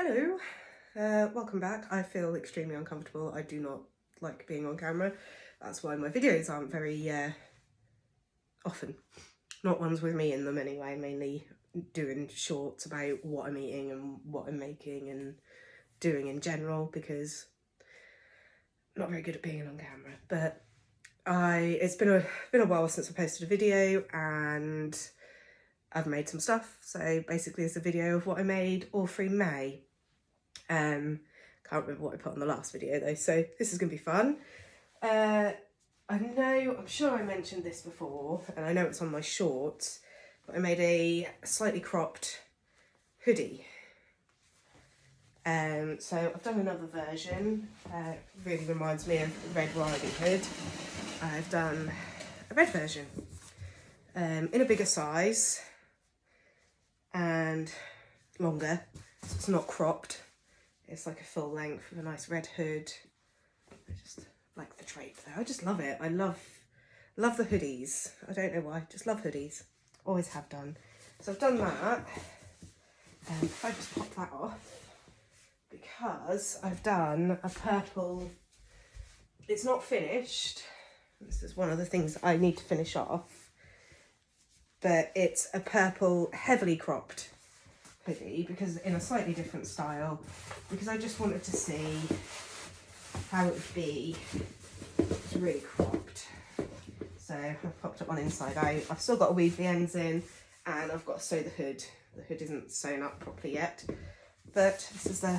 Hello, welcome back. I feel extremely uncomfortable. I do not like being on camera. That's why my videos aren't very often. Not ones with me in them anyway, mainly doing shorts about what I'm eating and what I'm making and doing in general, because I'm not very good at being on camera. But it's been a while since I posted a video and I've made some stuff. So basically it's a video of what I made all through May. Can't remember what I put on the last video though, so this is going to be fun. I'm sure I mentioned this before, and I know it's on my shorts, but I made a slightly cropped hoodie. So I've done another version, really reminds me of Red Riding Hood. I've done a red version, in a bigger size and longer, so it's not cropped. It's like a full length with a nice red hood. I just like the drape there. I just love it. I love the hoodies. I don't know why, just love hoodies. Always have done. So I've done that. If I just pop that off, because I've done a purple, it's not finished. This is one of the things that I need to finish off. But it's a purple, heavily cropped hoodie, because in a slightly different style, because I just wanted to see how it would be really cropped. So I've popped it on inside out. I've still got to weave the ends in, and I've got to sew the hood. The hood isn't sewn up properly yet, but this is the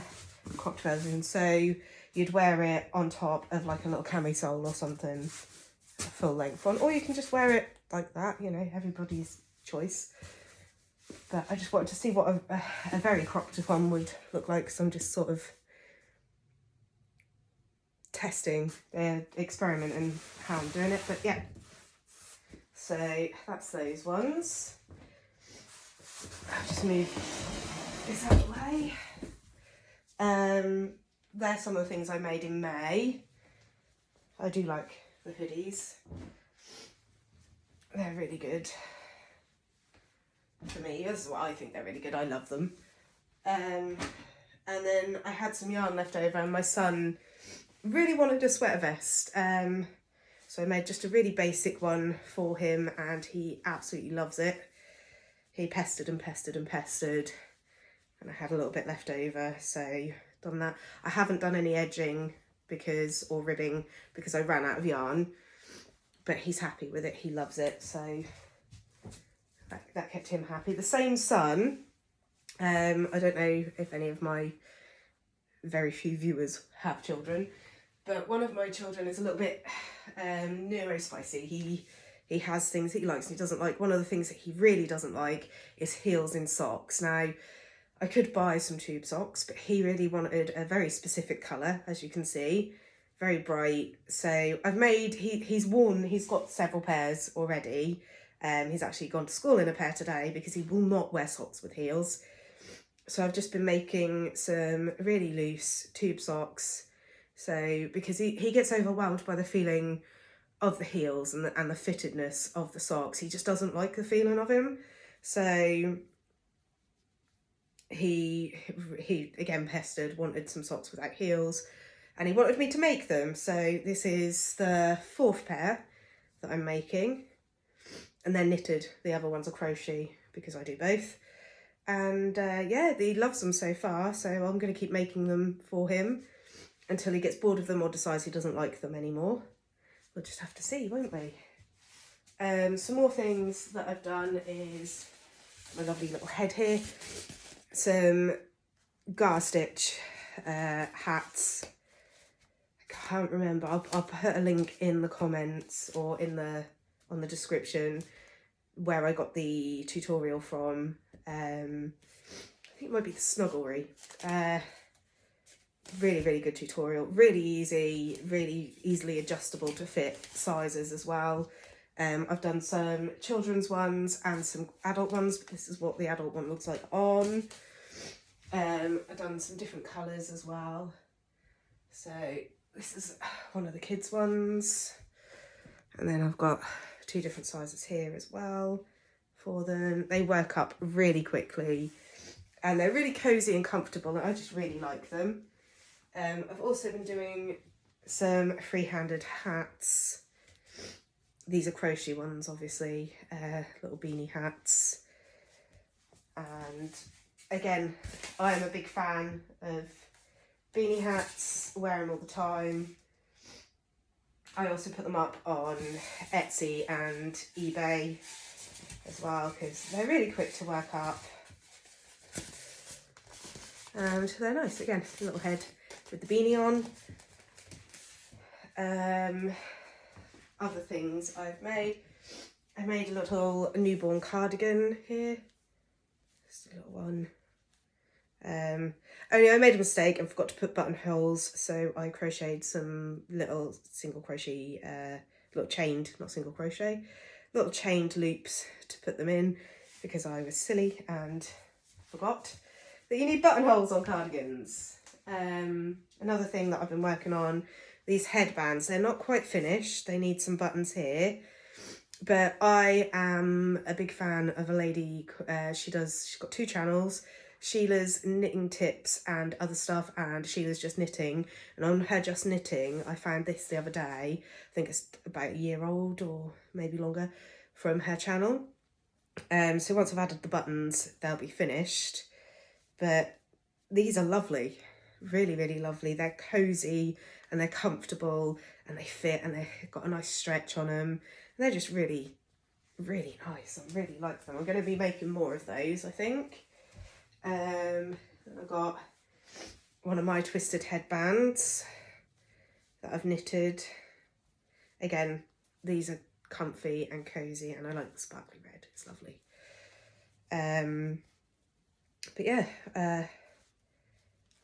cropped version. So you'd wear it on top of like a little camisole or something, a full length one, or you can just wear it like that, you know, everybody's choice. But I just wanted to see what a very cropped one would look like, so I'm just sort of testing, experimenting how I'm doing it. But yeah, so that's those ones. I'll just move this out of the way. There's some of the things I made in May. I do like the hoodies. They're really good. For me, this is what I think they're really good. I love them. And then I had some yarn left over, and my son really wanted a sweater vest. So I made just a really basic one for him, and he absolutely loves it. He pestered and pestered and pestered, and I had a little bit left over, so done that. I haven't done any edging or ribbing because I ran out of yarn, but he's happy with it. He loves it, so that kept him happy. The same son, I don't know if any of my very few viewers have children, but one of my children is a little bit neurospicy. He has things that he likes and he doesn't like. One of the things that he really doesn't like is heels in socks. Now, I could buy some tube socks, but he really wanted a very specific colour, as you can see, very bright. So I've made, he's got several pairs already. He's actually gone to school in a pair today because he will not wear socks with heels. So I've just been making some really loose tube socks. So because he gets overwhelmed by the feeling of the heels and the fittedness of the socks. He just doesn't like the feeling of him. So he again pestered, wanted some socks without heels, and he wanted me to make them. So this is the 4th pair that I'm making. And they're knitted. The other ones are crochet because I do both. And yeah, he loves them so far, so I'm going to keep making them for him until he gets bored of them or decides he doesn't like them anymore. We'll just have to see, won't we? Some more things that I've done is my lovely little head here. Some gar stitch hats. I can't remember. I'll put a link in the comments or on the description where I got the tutorial from. I think it might be the Snugglery. Really, really good tutorial. Really easy, really easily adjustable to fit sizes as well. I've done some children's ones and some adult ones, but this is what the adult one looks like on. I've done some different colours as well. So this is one of the kids' ones. And then I've got 2 different sizes here as well for them. They work up really quickly. and they're really cozy and comfortable, and I just really like them. I've also been doing some free-handed hats. These are crochet ones, obviously, little beanie hats. And again, I am a big fan of beanie hats, wear them all the time. I also put them up on Etsy and eBay as well, because they're really quick to work up. And they're nice, again, little head with the beanie on. Other things I've made. I made a little newborn cardigan here. Just a little one. Only I made a mistake and forgot to put buttonholes, so I crocheted some little single crochet, little chained, not single crochet, little chained loops to put them in, because I was silly and forgot that you need buttonholes on cardigans. Another thing that I've been working on, these headbands, they're not quite finished, they need some buttons here, but I am a big fan of a lady, she's got 2 channels, Sheila's Knitting Tips and Other Stuff, and Sheila's Just Knitting. And on her Just Knitting, I found this the other day, I think it's about a year old or maybe longer, from her channel. So once I've added the buttons, they'll be finished. But these are lovely, really, really lovely. They're cozy and they're comfortable and they fit and they've got a nice stretch on them. And they're just really, really nice. I really like them. I'm going to be making more of those, I think. I've got one of my twisted headbands that I've knitted. Again, these are comfy and cozy, and I like the sparkly red, it's lovely. But yeah,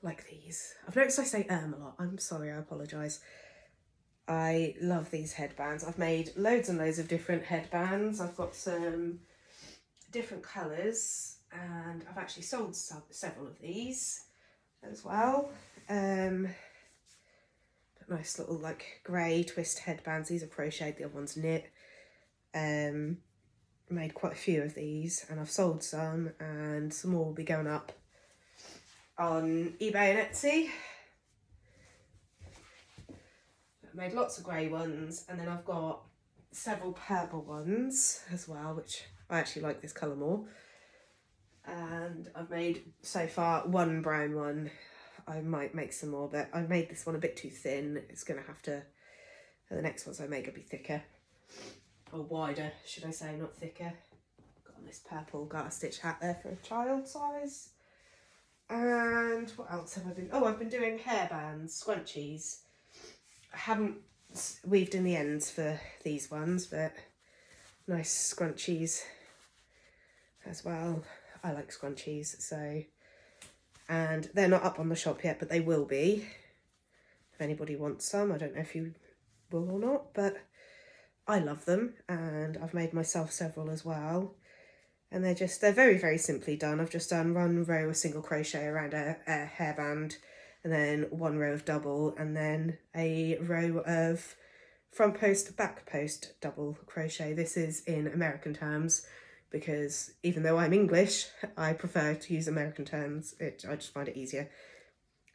like these. I've noticed I say a lot, I'm sorry, I apologise. I love these headbands. I've made loads and loads of different headbands. I've got some different colours, and I've actually sold several of these as well. Nice little like grey twist headbands. These are crocheted, the other one's knit. Made quite a few of these, and I've sold some, and some more will be going up on eBay and Etsy. I've made lots of grey ones, and then I've got several purple ones as well, which I actually like this colour more. And I've made so far one brown one. I might make some more, but I made this one a bit too thin. It's going to have to, the next ones I make will be thicker, or wider should I say, not thicker. Got this purple garter stitch hat there for a child size. And what else have I been, I've been doing hairbands, scrunchies. I haven't weaved in the ends for these ones, but nice scrunchies as well. I like scrunchies, so, and they're not up on the shop yet, but they will be if anybody wants some. I don't know if you will or not, but I love them, and I've made myself several as well. And they're very, very simply done. I've just done 1 row of single crochet around a hairband, and then 1 row of double, and then a row of front post, back post double crochet. This is in American terms, because even though I'm English, I prefer to use American terms. I just find it easier.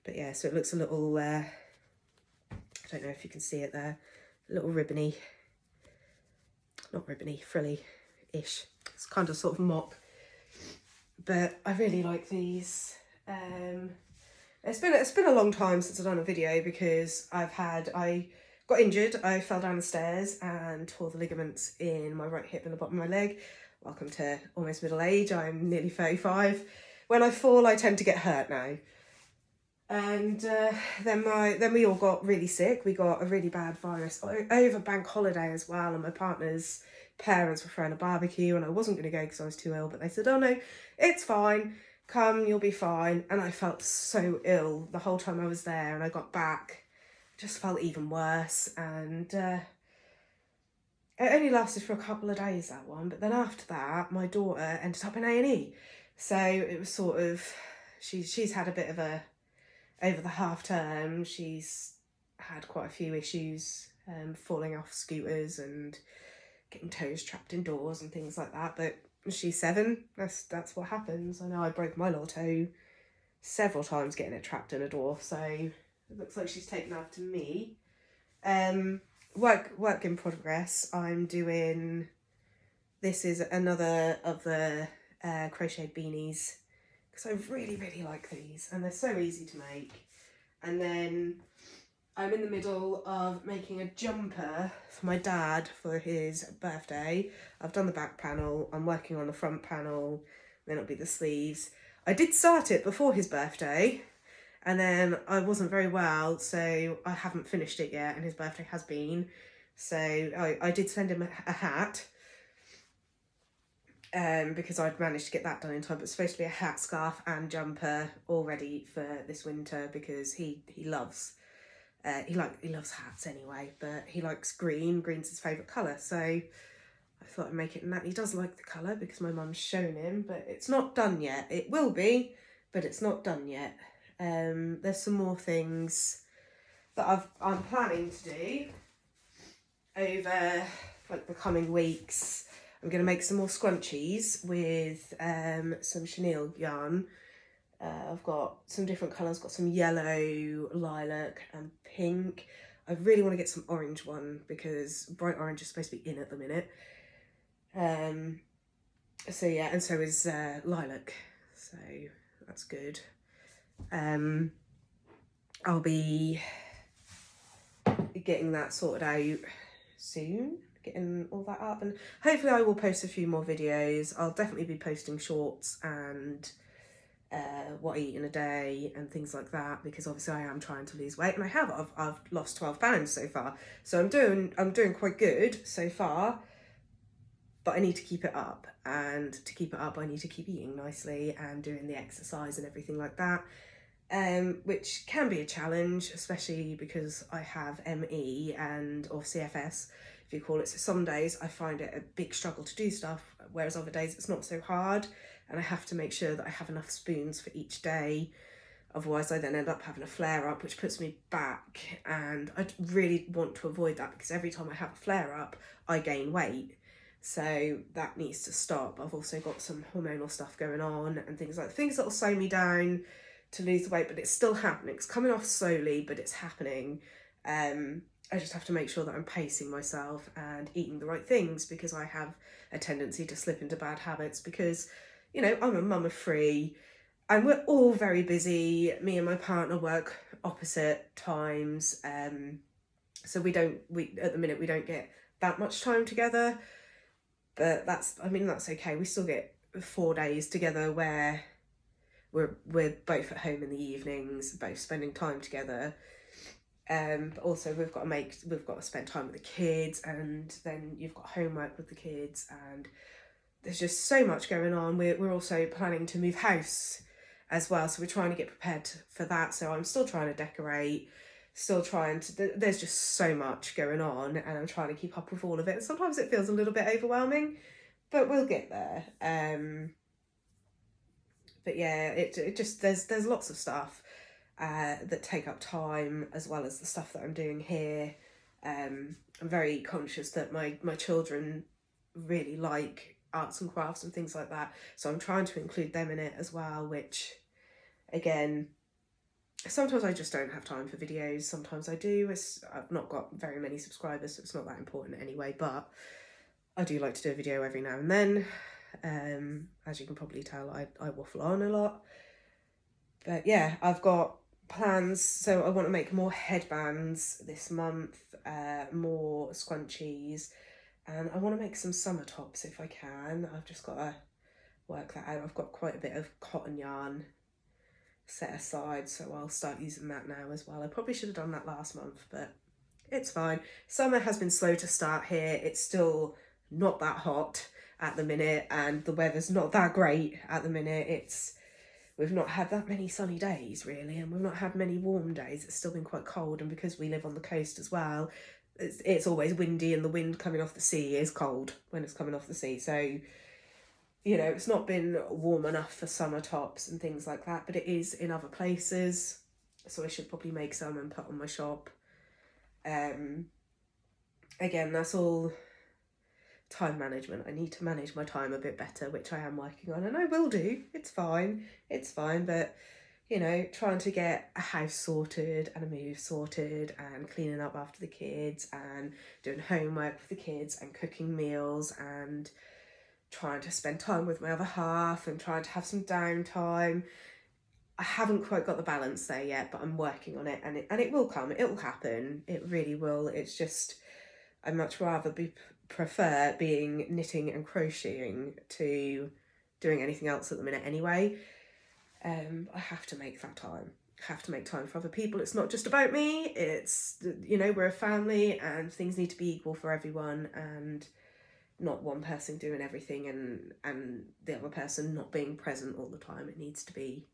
But yeah, so it looks a little, I don't know if you can see it there, a little ribbony, not ribbony, frilly-ish. It's kind of sort of mock. But I really like these. It's been a long time since I've done a video, because I got injured. I fell down the stairs and tore the ligaments in my right hip and the bottom of my leg. Welcome to almost middle age. I'm nearly 35. When I fall, I tend to get hurt now. And then we all got really sick. We got a really bad virus over bank holiday as well. And my partner's parents were throwing a barbecue, and I wasn't going to go because I was too ill. But they said, "Oh no, it's fine. Come, you'll be fine." And I felt so ill the whole time I was there. And I got back, just felt even worse. And it only lasted for a couple of days, that one, but then after that, my daughter ended up in A&E. So it was sort of, she's had a bit of a, over the half term, she's had quite a few issues, falling off scooters and getting toes trapped indoors and things like that. But she's 7. That's what happens. I know I broke my little toe several times getting it trapped in a door, so it looks like she's taken after me. Work in progress. I'm doing, this is another of the crocheted beanies, because I really, really like these, and they're so easy to make. And then I'm in the middle of making a jumper for my dad for his birthday. I've done the back panel, I'm working on the front panel, then it'll be the sleeves. I did start it before his birthday, and then I wasn't very well, so I haven't finished it yet, and his birthday has been. So I did send him a hat, because I'd managed to get that done in time, but it's supposed to be a hat, scarf and jumper all ready for this winter, because he loves he loves hats anyway, but he likes green. Green's his favourite colour, so I thought I'd make it in that. He does like the colour because my mum's shown him, but it's not done yet. It will be, but it's not done yet. There's some more things that I'm planning to do over like the coming weeks. I'm going to make some more scrunchies with some chenille yarn. I've got some different colours, got some yellow, lilac and pink. I really want to get some orange one because bright orange is supposed to be in at the minute. So yeah, and so is lilac, so that's good. I'll be getting that sorted out soon, getting all that up, and hopefully I will post a few more videos. I'll definitely be posting shorts and what I eat in a day and things like that, because obviously I am trying to lose weight, and I've lost 12 pounds so far, so I'm doing quite good so far, but I need to keep it up, and to keep it up I need to keep eating nicely and doing the exercise and everything like that, which can be a challenge, especially because I have ME or CFS, if you call it. So some days I find it a big struggle to do stuff, whereas other days it's not so hard, and I have to make sure that I have enough spoons for each day. Otherwise I then end up having a flare up, which puts me back, and I really want to avoid that, because every time I have a flare up I gain weight, so that needs to stop. I've also got some hormonal stuff going on and things that will slow me down to lose the weight, but it's still happening. It's coming off slowly, but it's happening. I just have to make sure that I'm pacing myself and eating the right things, because I have a tendency to slip into bad habits, because, you know, I'm a mum of 3 and we're all very busy. Me and my partner work opposite times, so we at the minute we don't get that much time together, but that's okay. We still get 4 days together where we're both at home in the evenings, both spending time together. But also we've got to spend time with the kids, and then you've got homework with the kids, and there's just so much going on. We're also planning to move house as well, so we're trying to get prepared for that. So I'm still trying to decorate, there's just so much going on, and I'm trying to keep up with all of it. And sometimes it feels a little bit overwhelming, but we'll get there. But yeah, it just, there's lots of stuff that take up time, as well as the stuff that I'm doing here. I'm very conscious that my children really like arts and crafts and things like that, so I'm trying to include them in it as well, which again, sometimes I just don't have time for videos, sometimes I do. I've not got very many subscribers, so it's not that important anyway, but I do like to do a video every now and then. As you can probably tell, I waffle on a lot, but yeah, I've got plans. So I want to make more headbands this month, more scrunchies, and I want to make some summer tops if I can. I've just got to work that out. I've got quite a bit of cotton yarn set aside, so I'll start using that now as well. I probably should have done that last month, but it's fine. Summer has been slow to start here. It's still not that hot at the minute, and the weather's not that great at the minute. We've not had that many sunny days really, and we've not had many warm days. It's still been quite cold, and because we live on the coast as well, it's always windy, and the wind coming off the sea is cold when it's coming off the sea. So, you know, it's not been warm enough for summer tops and things like that, but it is in other places. So I should probably make some and put on my shop. Again, that's all time management. I need to manage my time a bit better, which I am working on, and I will do. It's fine, but you know, trying to get a house sorted and a move sorted and cleaning up after the kids and doing homework with the kids and cooking meals and trying to spend time with my other half and trying to have some downtime. I haven't quite got the balance there yet, but I'm working on it, and it will come. It will happen. It really will. It's just I'd much rather prefer being knitting and crocheting to doing anything else at the minute anyway. I have to make that time. I have to make time for other people. It's not just about me. It's, you know, we're a family and things need to be equal for everyone, and not one person doing everything and the other person not being present all the time. It needs to be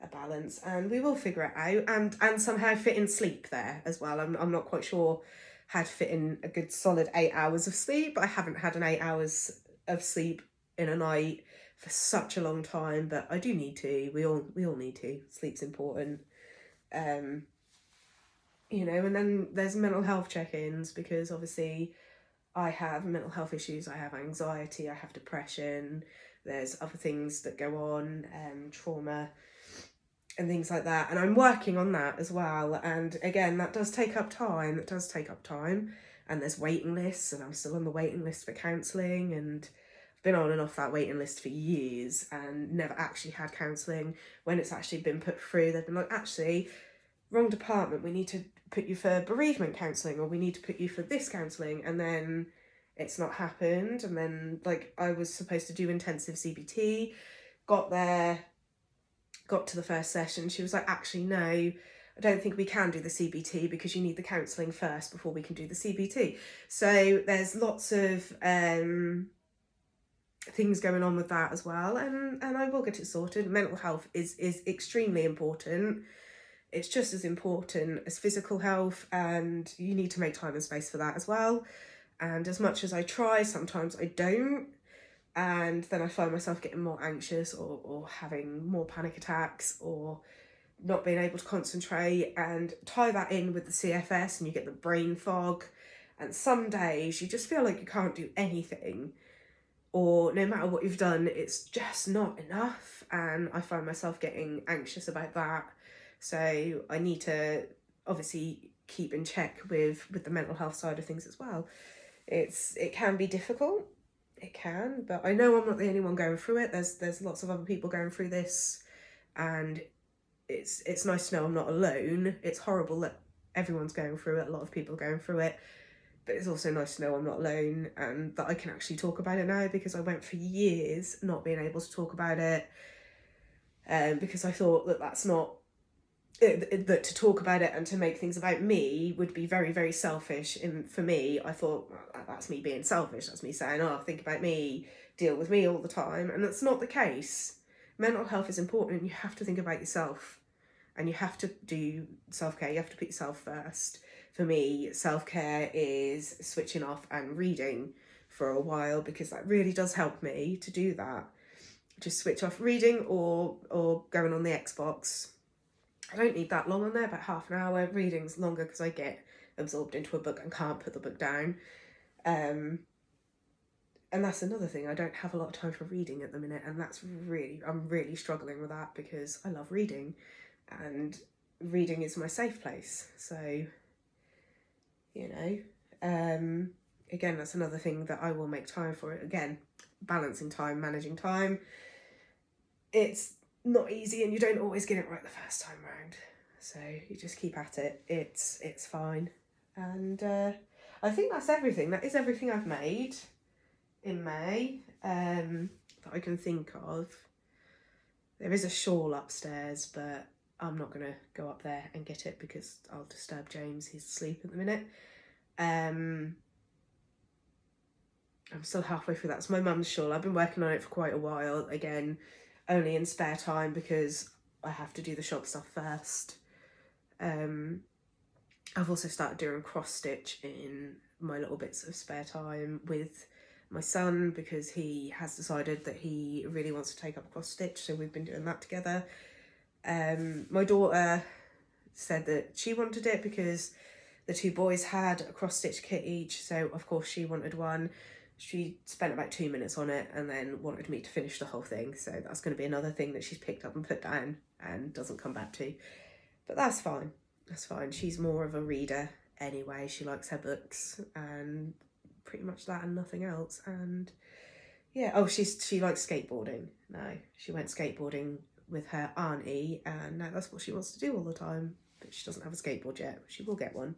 a balance, and we will figure it out, and somehow fit in sleep there as well. I'm not quite sure how to fit in a good solid 8 hours of sleep. I haven't had an 8 hours of sleep in a night for such a long time, but I do need to. We all need to. Sleep's important. You know, and then there's mental health check-ins, because obviously I have mental health issues. I have anxiety, I have depression, there's other things that go on, trauma and things like that, and I'm working on that as well. And again, that does take up time. And there's waiting lists, and I'm still on the waiting list for counselling, and been on and off that waiting list for years and never actually had counselling. When it's actually been put through, they've been like, actually, wrong department, we need to put you for bereavement counselling, or we need to put you for this counselling, and then it's not happened. And then, like, I was supposed to do intensive CBT, got to the first session, she was like, actually, no, I don't think we can do the CBT because you need the counselling first before we can do the CBT. So there's lots of things going on with that as well, and I will get it sorted. Mental health is extremely important. It's just as important as physical health, and you need to make time and space for that as well. And as much as I try, sometimes I don't, and then I find myself getting more anxious or having more panic attacks or not being able to concentrate, and tie that in with the CFS and you get the brain fog, and some days you just feel like you can't do anything, or no matter what you've done, it's just not enough, and I find myself getting anxious about that. So I need to obviously keep in check with the mental health side of things as well. It can be difficult, it can, but I know I'm not the only one going through it. There's lots of other people going through this, and it's nice to know I'm not alone. It's horrible that everyone's going through it, a lot of people are going through it, but it's also nice to know I'm not alone, and that I can actually talk about it now, because I went for years not being able to talk about it, because I thought that's not, that to talk about it and to make things about me would be very, very selfish. And for me, I thought, well, that's me being selfish. That's me saying, oh, think about me, deal with me all the time. And that's not the case. Mental health is important, and you have to think about yourself, and you have to do self-care. You have to put yourself first. For me, self-care is switching off and reading for a while, because that really does help me to do that. Just switch off reading or going on the Xbox. I don't need that long on there, about half an hour. Reading's longer because I get absorbed into a book and can't put the book down. And that's another thing. I don't have a lot of time for reading at the minute, and I'm really struggling with that, because I love reading, and reading is my safe place. So, you know, again, that's another thing that I will make time for. It again, balancing time, managing time. It's not easy, and you don't always get it right the first time round, so you just keep at it. It's fine. And I think that's everything. That is everything I've made in May that I can think of. There is a shawl upstairs, but I'm not gonna go up there and get it because I'll disturb James. He's asleep at the minute. I'm still halfway through that. It's my mum's shawl. I've been working on it for quite a while, again, only in spare time, because I have to do the shop stuff first. I've also started doing cross stitch in my little bits of spare time with my son, because he has decided that he really wants to take up cross stitch, so we've been doing that together. My daughter said that she wanted it because the two boys had a cross stitch kit each, so of course she wanted one. She spent about 2 minutes on it and then wanted me to finish the whole thing. So that's going to be another thing that she's picked up and put down and doesn't come back to. But that's fine. That's fine. She's more of a reader anyway. She likes her books and pretty much that and nothing else. And yeah, oh, she likes skateboarding now. She went skateboarding with her auntie and now that's what she wants to do all the time. But she doesn't have a skateboard yet. She will get one.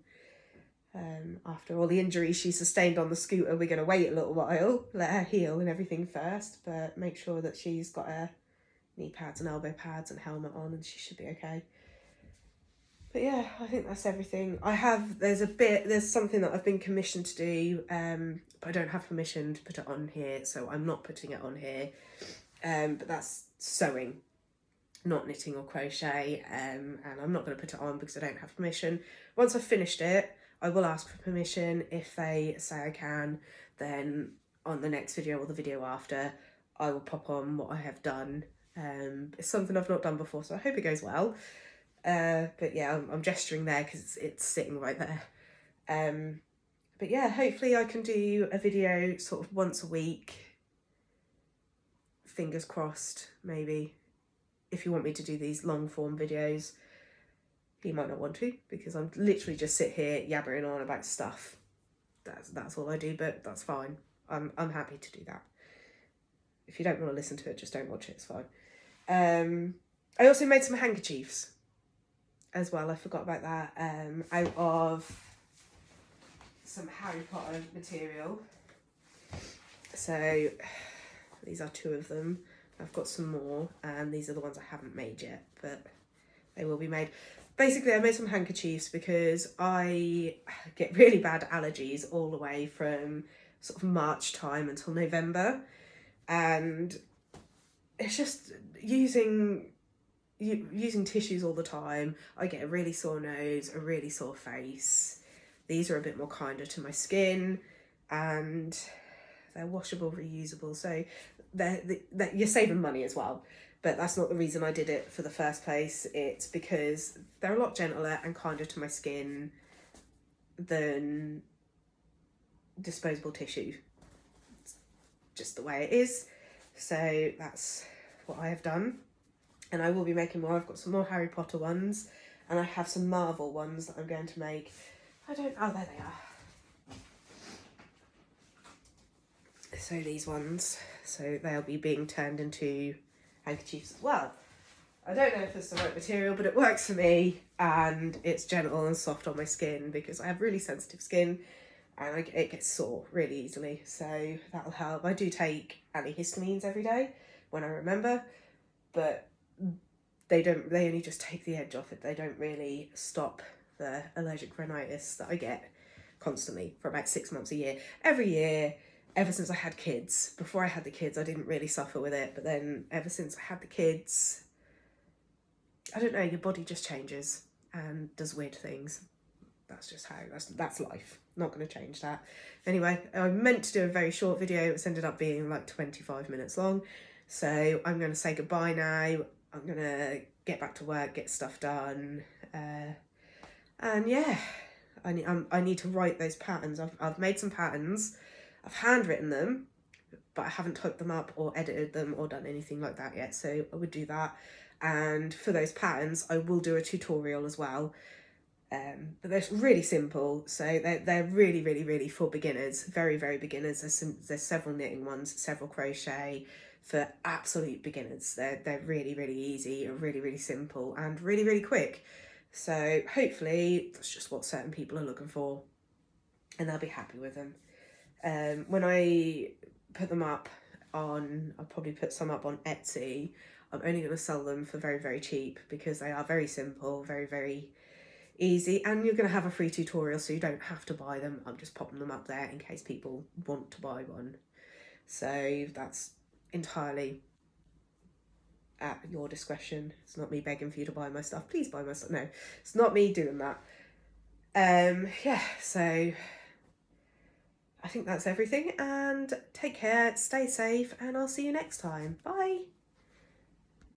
After all the injuries she sustained on the scooter, we're going to wait a little while, let her heal and everything first, but make sure that she's got her knee pads and elbow pads and helmet on and she should be okay. But yeah, I think that's everything. There's something that I've been commissioned to do, but I don't have permission to put it on here, so I'm not putting it on here. But that's sewing, not knitting or crochet, and I'm not going to put it on because I don't have permission. Once I've finished it, I will ask for permission. If they say I can, then on the next video or the video after, I will pop on what I have done. It's something I've not done before, so I hope it goes well. But yeah, I'm gesturing there because it's sitting right there. But yeah, hopefully I can do a video sort of once a week. Fingers crossed, maybe. If you want me to do these long form videos. You might not want to because I'm literally just sit here yabbering on about stuff. That's all I do, but that's fine. I'm happy to do that. If you don't want to listen to it, just don't watch it. It's fine. I also made some handkerchiefs as well. I forgot about that. Out of some Harry Potter material. So these are 2 of them. I've got some more, and these are the ones I haven't made yet, but they will be made. Basically, I made some handkerchiefs because I get really bad allergies all the way from sort of March time until November. And it's just using tissues all the time. I get a really sore nose, a really sore face. These are a bit more kinder to my skin and they're washable, reusable. So you're saving money as well. But that's not the reason I did it for the first place. It's because they're a lot gentler and kinder to my skin than disposable tissue. It's just the way it is. So that's what I have done. And I will be making more. I've got some more Harry Potter ones. And I have some Marvel ones that I'm going to make. Oh, there they are. So these ones. So they'll be being turned into handkerchiefs as well. I don't know if it's the right material, but it works for me and it's gentle and soft on my skin because I have really sensitive skin and it gets sore really easily, so that'll help. I do take antihistamines every day when I remember, but they only just take the edge off it. They don't really stop the allergic rhinitis that I get constantly for about 6 months a year. Every year, ever since I had kids. Before I had the kids, I didn't really suffer with it. But then ever since I had the kids, I don't know, your body just changes and does weird things. That's just how, that's life. Not going to change that. Anyway, I meant to do a very short video. It's ended up being like 25 minutes long. So I'm going to say goodbye now. I'm going to get back to work, get stuff done. And yeah, I need to write those patterns. I've made some patterns. I've handwritten them, but I haven't typed them up or edited them or done anything like that yet. So I would do that. And for those patterns, I will do a tutorial as well. But they're really simple. So they're really, really, really for beginners. Very, very beginners. There's several knitting ones, several crochet for absolute beginners. They're really, really easy, really, really simple and really, really quick. So hopefully that's just what certain people are looking for and they'll be happy with them. When I put them up on, I'll probably put some up on Etsy. I'm only going to sell them for very, very cheap because they are very simple, very, very easy. And you're going to have a free tutorial, so you don't have to buy them. I'm just popping them up there in case people want to buy one. So that's entirely at your discretion. It's not me begging for you to buy my stuff. Please buy my stuff. No, it's not me doing that. Yeah, so I think that's everything, and take care, stay safe, and I'll see you next time. Bye.